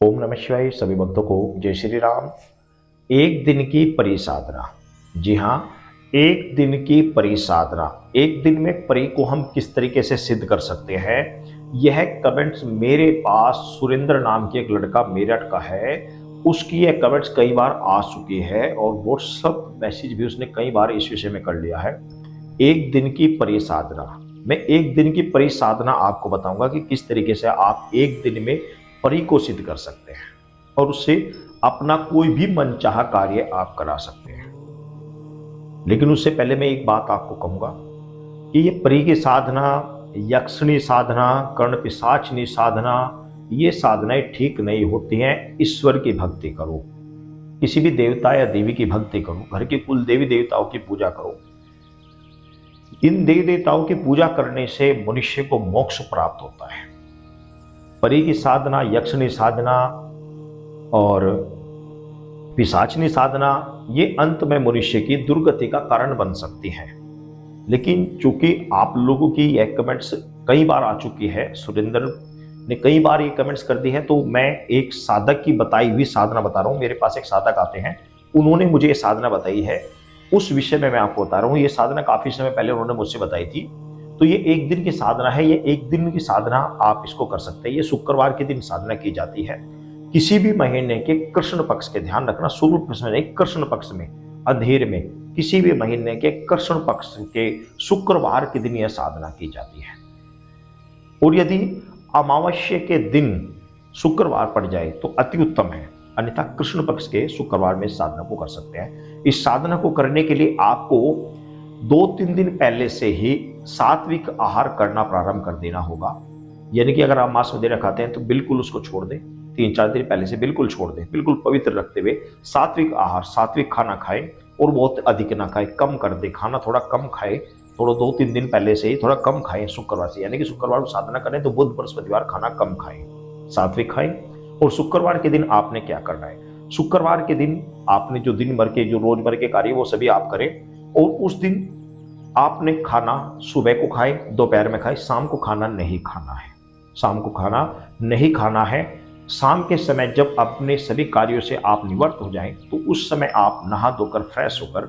ओम नमः शिवाय। सभी भक्तों को जय श्री राम। एक दिन की परिसाधना। जी हाँ, एक दिन की परिसाधना। एक दिन में परि को हम किस तरीके से सिद्ध कर सकते हैं, यह कमेंट्स मेरे पास सुरेंद्र नाम के एक लड़का मेरठ का है। उसकी यह कमेंट्स कई बार आ चुकी है और व्हाट्सअप मैसेज भी उसने कई बार इस विषय में कर लिया है। एक दिन की परिसाधना। मैं एक दिन की परिसाधना आपको बताऊंगा कि किस तरीके से आप एक दिन में परि को सिद्ध कर सकते हैं और उससे अपना कोई भी मनचाहा कार्य आप करा सकते हैं। लेकिन उससे पहले मैं एक बात आपको कहूंगा कि ये परि की साधना, यक्षिणी साधना, कर्ण पिशाचनी साधना, ये साधनाएं ठीक नहीं होती हैं। ईश्वर की भक्ति करो, किसी भी देवता या देवी की भक्ति करो, घर के कुल देवी देवताओं की पूजा करो। इन देवी देवताओं की पूजा करने से मनुष्य को मोक्ष प्राप्त होता है। परि की साधना, यक्षिणी साधना और पिशाचनी साधना, ये अंत में मनुष्य की दुर्गति का कारण बन सकती है। लेकिन चूंकि आप लोगों की यह कमेंट्स कई बार आ चुकी है, सुरेंद्र ने कई बार ये कमेंट्स कर दी है, तो मैं एक साधक की बताई हुई साधना बता रहा हूं। मेरे पास एक साधक आते हैं, उन्होंने मुझे ये साधना बताई है, उस विषय में मैं आपको बता रहा हूं। ये साधना काफी समय पहले उन्होंने मुझसे बताई थी। तो ये एक दिन की साधना है। ये एक दिन की साधना आप इसको कर सकते हैं। ये शुक्रवार के दिन साधना की जाती है। किसी भी महीने के कृष्ण पक्ष के, ध्यान रखना, शुक्ल पक्ष में नहीं, कृष्ण पक्ष में, अंधेर में, किसी भी महीने के कृष्ण पक्ष के शुक्रवार के दिन यह साधना की जाती है। और यदि अमावस्या के दिन शुक्रवार पड़ जाए तो अति उत्तम है, अन्यथा कृष्ण पक्ष के शुक्रवार में साधना को कर सकते हैं। इस साधना को करने के लिए आपको 2-3 दिन पहले से ही सात्विक आहार करना प्रारंभ कर देना होगा। यानी कि अगर आप मांस वगैरह खाते हैं तो बिल्कुल उसको छोड़ दें, 3-4 दिन पहले से बिल्कुल छोड़ दें। बिल्कुल पवित्र रखते हुए सात्विक आहार, सात्विक खाना खाएं और बहुत अधिक ना खाएं, कम कर दें। खाना थोड़ा कम खाएं, थोड़ा 2-3 दिन पहले से ही थोड़ा कम खाएं शुक्रवार से। यानी कि शुक्रवार को साधना करें तो बुध बृहस्पतिवार खाना कम खाएं, सात्विक खाएं। और शुक्रवार के दिन आपने क्या करना है, शुक्रवार के दिन आपने जो दिन भर के, जो रोजमर्रा के कार्य वो सभी आप करें। और उस दिन आपने खाना सुबह को खाएं, दोपहर में खाएं, शाम को खाना नहीं खाना है। शाम को खाना नहीं खाना है। शाम के समय जब अपने सभी कार्यों से आप निवृत्त हो जाएं तो उस समय आप नहा धोकर फ्रेश होकर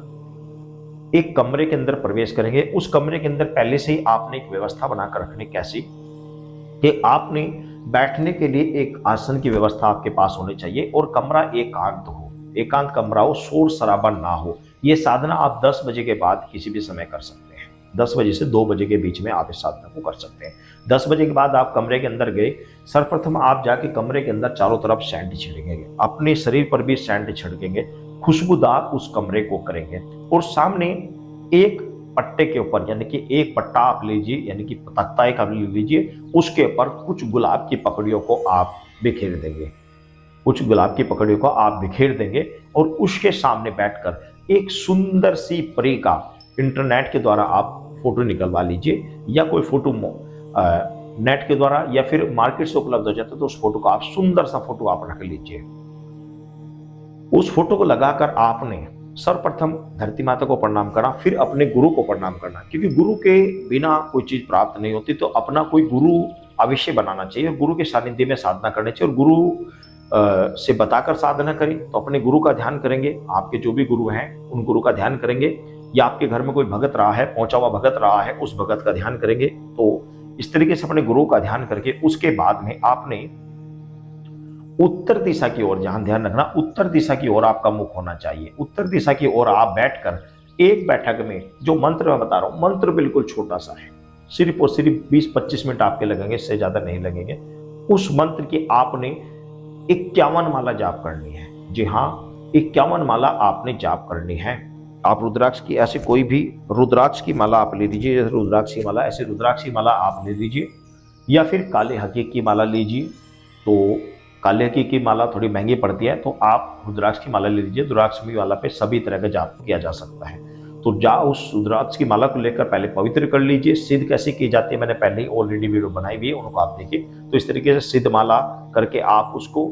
एक कमरे के अंदर प्रवेश करेंगे। उस कमरे के अंदर पहले से ही आपने एक व्यवस्था बनाकर रखनी। कैसी कि आपने बैठने के लिए एक आसन की व्यवस्था आपके पास होनी चाहिए और कमरा एकांत हो, एकांत कमरा हो, शोर शराबा ना हो। यह साधना आप 10 बजे के बाद किसी भी समय कर सकते हैं। 10 बजे से 2 बजे के बीच में आप इस साधना को कर सकते हैं। 10 बजे के बाद आप कमरे के अंदर गए, सर्वप्रथम आप जाके कमरे के अंदर चारों तरफ सेंट छिड़केंगे, अपने शरीर पर भी सेंट छिड़केंगे, खुशबूदार उस कमरे को करेंगे। और सामने एक पट्टे के ऊपर, यानी कि एक पट्टा आप लीजिए, यानी कि तख्ता एक आप ले लीजिए, उसके ऊपर कुछ गुलाब की पकड़ियों को आप बिखेर देंगे। कुछ गुलाब की पकड़ियों को आप बिखेर देंगे और उसके सामने बैठकर एक सुंदर सी परी का इंटरनेट के द्वारा आप फोटो निकलवा लीजिए, या कोई फोटो नेट के द्वारा या फिर मार्केट से उपलब्ध हो जाता है तो उस फोटो को आप, सुंदर सा फोटो आप रख लीजिए। उस फोटो को लगाकर आपने सर्वप्रथम धरती माता को प्रणाम करना, फिर अपने गुरु को प्रणाम करना, क्योंकि गुरु के बिना कोई चीज प्राप्त नहीं होती। तो अपना कोई गुरु अवश्य बनाना चाहिए और गुरु के सानिध्य में साधना करनी चाहिए। और गुरु से बताकर साधना करें तो अपने गुरु का ध्यान करेंगे। आपके जो भी गुरु हैं उन गुरु का ध्यान करेंगे, या आपके घर में कोई भगत रहा है, पहुंचा हुआ भगत रहा है, उस भगत का ध्यान करेंगे। तो इस तरीके से अपने गुरु का ध्यान करके उसके बाद में आपने उत्तर दिशा की ओर, जहां ध्यान रखना, उत्तर दिशा की ओर आपका मुख होना चाहिए। उत्तर दिशा की ओर आप बैठकर एक बैठक में, जो मंत्र मैं बता रहा हूं, मंत्र बिल्कुल छोटा सा है, सिर्फ और सिर्फ 20-25 मिनट आपके लगेंगे, इससे ज्यादा नहीं लगेंगे। उस मंत्र की आपने 51 माला जाप करनी है। जी हाँ, 51 माला आपने जाप करनी है। आप रुद्राक्ष की, ऐसे कोई भी रुद्राक्ष की माला आप ले लीजिए, जैसे रुद्राक्ष की माला, ऐसे रुद्राक्ष की माला आप ले लीजिए, या फिर काले हकीक की माला लीजिए। तो काले हकीक की माला थोड़ी महंगी पड़ती है, तो आप रुद्राक्ष की माला ले लीजिए। रुद्राक्ष की माला पे सभी तरह का जाप किया जा सकता है। तो उस रुद्राक्ष की माला को लेकर पहले पवित्र कर लीजिए। सिद्ध कैसे की जाती है मैंने पहले ही ऑलरेडी वीडियो बनाई हुई है, उनको आप देखिए। तो इस तरीके से सिद्ध माला करके आप उसको,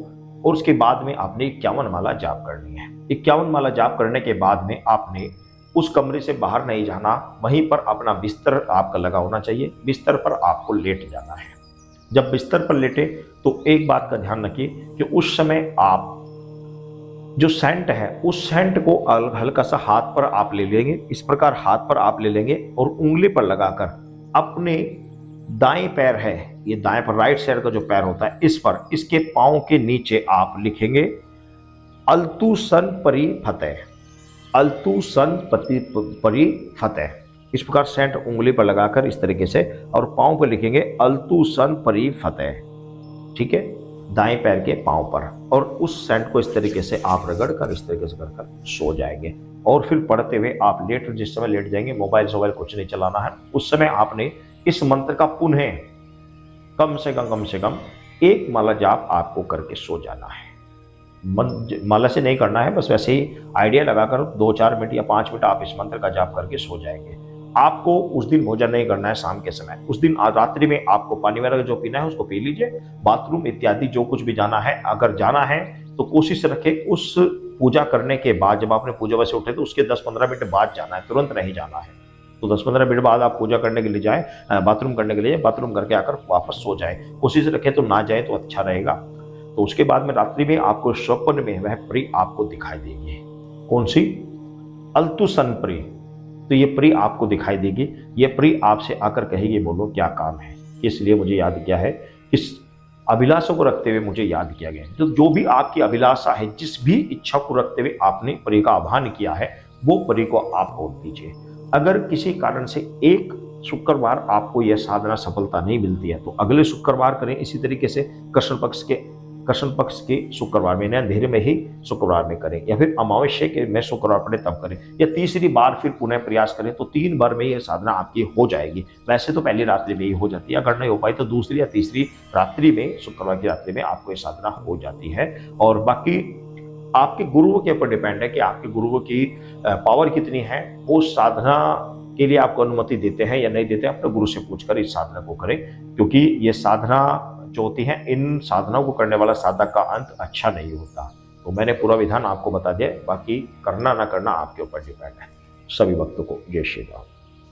और उसके बाद में आपने 51 माला जाप करनी है। 51 माला जाप करने के बाद में आपने उस कमरे से बाहर नहीं जाना, वहीं पर अपना बिस्तर आपका लगा होना चाहिए, बिस्तर पर आपको लेट जाना है। जब बिस्तर पर लेटे तो एक बात का ध्यान रखिए कि उस समय आप जो सेंट है उस सेंट को हल्का सा हाथ पर आप ले लेंगे, इस प्रकार हाथ पर आप ले लेंगे और उंगली पर लगाकर अपने दाएं पैर है, ये दाएं पर राइट साइड का जो पैर होता है इस पर, इसके पांव के नीचे आप लिखेंगे अल्तु सन परी फतेह, अल्तु सन परी फतेह। इस प्रकार सेंट उंगली पर लगाकर इस तरीके से और पांव पर लिखेंगे अल्तु सन परी फतेह, ठीक है, दाएं पैर के पांव पर। और उस सेंट को इस तरीके से आप रगड़ कर इस तरीके से कर सो जाएंगे। और फिर पढ़ते हुए आप जिस समय लेट जाएंगे, मोबाइल कुछ नहीं चलाना है, उस समय आपने इस मंत्र का पुनः कम से कम एक माला जाप आपको करके सो जाना है। माला से नहीं करना है, बस वैसे ही आइडिया लगाकर 2-4 मिनट या 5 मिनट आप इस मंत्र का जाप करके सो जाएंगे। आपको उस दिन भोजन नहीं करना है शाम के समय, उस दिन रात्रि में आपको पानी वगैरह जो पीना है उसको पी लीजिए, बाथरूम इत्यादि जो कुछ भी जाना है, अगर जाना है तो कोशिश रखें उस पूजा करने के बाद, जब आपने पूजा वैसे उठे तो उसके 10-15 मिनट बाद जाना है, तुरंत नहीं जाना है। तो 10-15 मिनट बाद आप पूजा करने के लिए जाए, बाथरूम करने के लिए, बाथरूम करके आकर वापस सो जाए, कोशिश रखें तो ना जाए तो अच्छा रहेगा। तो उसके बाद में रात्रि में आपको स्वप्न में वह परी आपको दिखाई देगी। कौन सी? अल्तुसन परी। तो ये परी आपको दिखाई देगी, ये परी आपसे आकर कहेगी बोलो क्या काम है, इसलिए मुझे याद किया है, इस अभिलाषा को रखते हुए मुझे याद किया गया। तो जो भी आपकी अभिलाषा है, जिस भी इच्छा को रखते हुए आपने परी का आह्वान किया है, वो परी को आप बोल दीजिए। अगर किसी कारण से एक शुक्रवार आपको यह साधना सफलता नहीं मिलती है तो अगले शुक्रवार करें इसी तरीके से, कृष्ण पक्ष के शुक्रवार में, अंधेरे में ही शुक्रवार में करें, या फिर अमावस्या के में शुक्रवार पड़े तब करें, या तीसरी बार फिर पुनः प्रयास करें तो 3 बार में यह साधना आपकी हो जाएगी। वैसे तो पहली रात्रि में ही हो जाती है, अगर नहीं हो पाई तो दूसरी या तीसरी रात्रि में, शुक्रवार की रात्रि में आपको ये साधना हो जाती है। और बाकी आपके गुरुओं के ऊपर डिपेंड है कि आपके गुरुओं की पावर कितनी है, वो साधना के लिए आपको अनुमति देते हैं या नहीं देते, अपने गुरु से पूछकर इस साधना को करें, क्योंकि ये साधना जो होती है, इन साधनाओं को करने वाला साधक का अंत अच्छा नहीं होता। तो मैंने पूरा विधान आपको बता दिया, बाकी करना ना करना आपके ऊपर डिपेंड है। सभी भक्तों को जय श्री राम।